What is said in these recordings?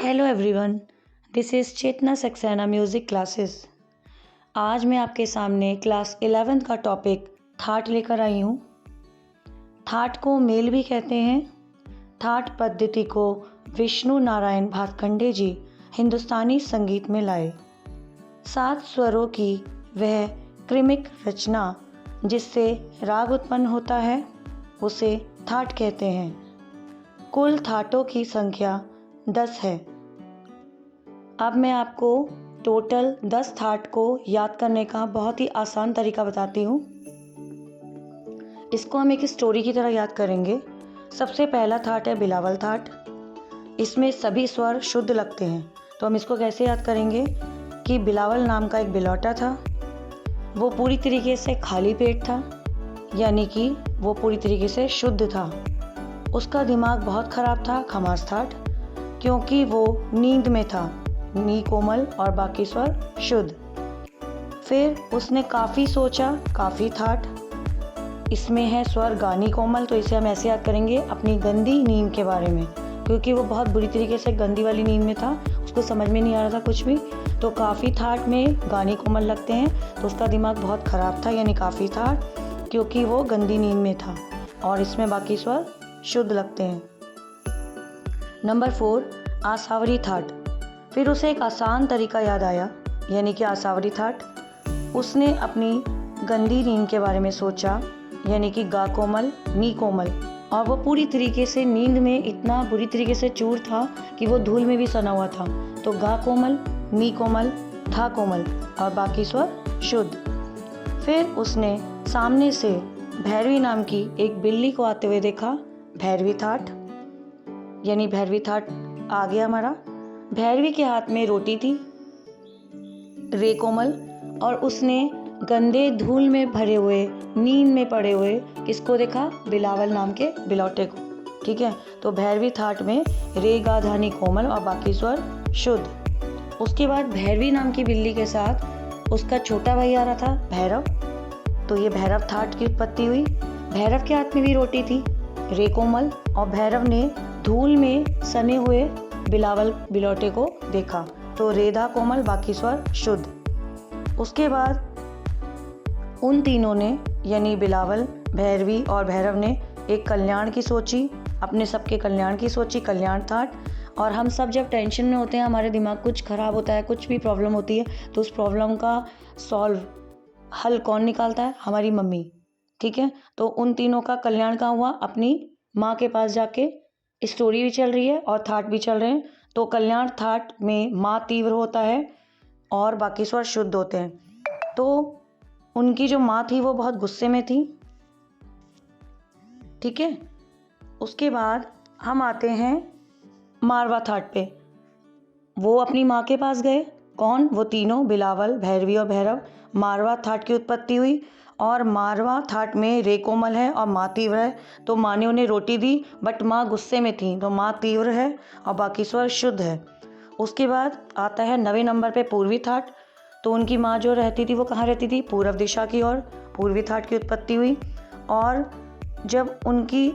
Hello everyone, this is Chetna Saxena music classes. आज मैं आपके सामने क्लास 11 का टॉपिक थाट लेकर आई हूँ। थाट को मेल भी कहते हैं। थाट पद्धति को विष्णु नारायण भातखंडे जी हिंदुस्तानी संगीत में लाए। 7 स्वरों की वह क्रमिक रचना जिससे राग उत्पन्न होता है उसे थाट कहते हैं। कुल थाटों की संख्या 10 है। अब मैं आपको टोटल 10 थाट को याद करने का बहुत ही आसान तरीका बताती हूँ। इसको हम एक स्टोरी की तरह याद करेंगे। सबसे पहला थाट है बिलावल थाट। इसमें सभी स्वर शुद्ध लगते हैं। तो हम इसको कैसे याद करेंगे कि बिलावल नाम का एक बिलौटा था। वो पूरी तरीके से खाली पेट था, यानी कि वो पूरी तरीके से शुद्ध था। उसका दिमाग बहुत खराब था, खमास थाट, क्योंकि वो नींद में था। नी कोमल और बाकी स्वर शुद्ध। फिर उसने काफ़ी सोचा, काफ़ी थाट। इसमें है स्वर गानी कोमल, तो इसे हम ऐसे याद करेंगे अपनी गंदी नींद के बारे में, क्योंकि वो बहुत बुरी तरीके से गंदी वाली नींद में था। उसको समझ में नहीं आ रहा था कुछ भी। तो काफ़ी थाट में गानी कोमल लगते हैं, तो उसका दिमाग बहुत ख़राब था, यानी काफ़ी थाट, क्योंकि वो गंदी नींद में था। और इसमें बाकी स्वर शुद्ध लगते हैं। नंबर 4, आसावरी थाट। फिर उसे एक आसान तरीका याद आया, यानी कि आसावरी थाट। उसने अपनी गंदी नींद के बारे में सोचा, यानी कि गा कोमल, नी कोमल, और वो पूरी तरीके से नींद में इतना बुरी तरीके से चूर था कि वो धूल में भी सना हुआ था। तो गा कोमल, नी कोमल, था कोमल और बाकी स्वर शुद्ध। फिर उसने सामने से भैरवी नाम की एक बिल्ली को आते हुए देखा, भैरवी थाट, यानी भैरवी थाट आ गया हमारा। भैरवी के हाथ में रोटी थी, रे कोमल, और उसने गंदे धूल में भरे हुए नींद में पड़े हुए किसको देखा, बिलावल नाम के बिलौटे को। ठीक है, तो भैरवी थाट में रे गा धानी कोमल और बाकी स्वर शुद्ध। उसके बाद भैरवी नाम की बिल्ली के साथ उसका छोटा भाई आ रहा था, भैरव। तो ये भैरव थाट की उत्पत्ति हुई। भैरव के हाथ में भी रोटी थी, रे कोमल, और भैरव ने धूल में सने हुए बिलावल बिलौटे को देखा, तो रेधा कोमल, बाकी स्वर शुद्ध। उसके बाद उन तीनों ने, यानी बिलावल, भैरवी और भैरव ने एक कल्याण की सोची, अपने सबके कल्याण की सोची, कल्याण थाट। और हम सब जब टेंशन में होते हैं, हमारे दिमाग कुछ खराब होता है, कुछ भी प्रॉब्लम होती है, तो उस प्रॉब्लम का हल कौन निकालता है, हमारी मम्मी। ठीक है, तो उन तीनों का कल्याण कहाँ हुआ, अपनी माँ के पास जाके। स्टोरी भी चल रही है और थाट भी चल रहे हैं। तो कल्याण थाट में माँ तीव्र होता है और बाकी स्वर शुद्ध होते हैं। तो उनकी जो माँ थी वो बहुत गुस्से में थी। ठीक है, उसके बाद हम आते हैं मारवा थाट पे। वो अपनी माँ के पास गए। कौन, वो तीनों, बिलावल, भैरवी और भैरव। मारवा थाट की उत्पत्ति हुई और मारवा थाट में रे कोमल है और माँ तीव्र है। तो माँ ने उन्हें रोटी दी, बट माँ गुस्से में थी, तो माँ तीव्र है और बाकी स्वर शुद्ध है। उसके बाद आता है 9वें नंबर पे पूर्वी थाट। तो उनकी माँ जो रहती थी वो कहाँ रहती थी, पूर्व दिशा की ओर। पूर्वी थाट की उत्पत्ति हुई। और जब उनकी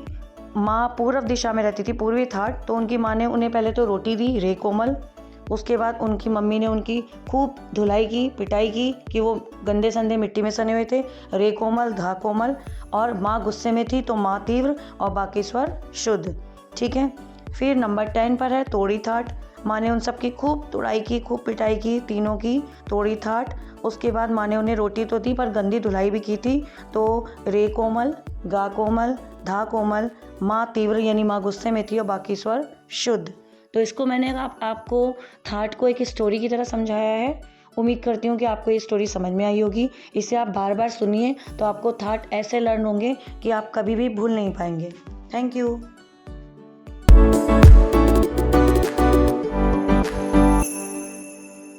माँ पूर्व दिशा में रहती थी, पूर्वी थाट, तो उनकी माँ ने उन्हें पहले तो रोटी दी, रे कोमल। उसके बाद उनकी मम्मी ने उनकी खूब धुलाई की, पिटाई की कि वो गंदे संदे मिट्टी में सने हुए थे, रे कोमल, धा कोमल। और माँ गुस्से में थी, तो माँ तीव्र और बाकी स्वर शुद्ध। ठीक है, फिर नंबर 10 पर है तोड़ी थाट। माँ ने उन सब की खूब तुड़ाई की, खूब पिटाई की, तीनों की, तोड़ी थाट। उसके बाद माँ ने उन्हें रोटी तो दी पर गंदी धुलाई भी की थी, तो रे कोमल, गा कोमल, धा कोमल, माँ तीव्र, यानी माँ गुस्से में थी और बाकी स्वर शुद्ध। तो इसको मैंने आपको थाट को एक स्टोरी की तरह समझाया है। उम्मीद करती हूँ कि आपको ये स्टोरी समझ में आई होगी। इसे आप बार बार सुनिए तो आपको थाट ऐसे लर्न होंगे कि आप कभी भी भूल नहीं पाएंगे। Thank you.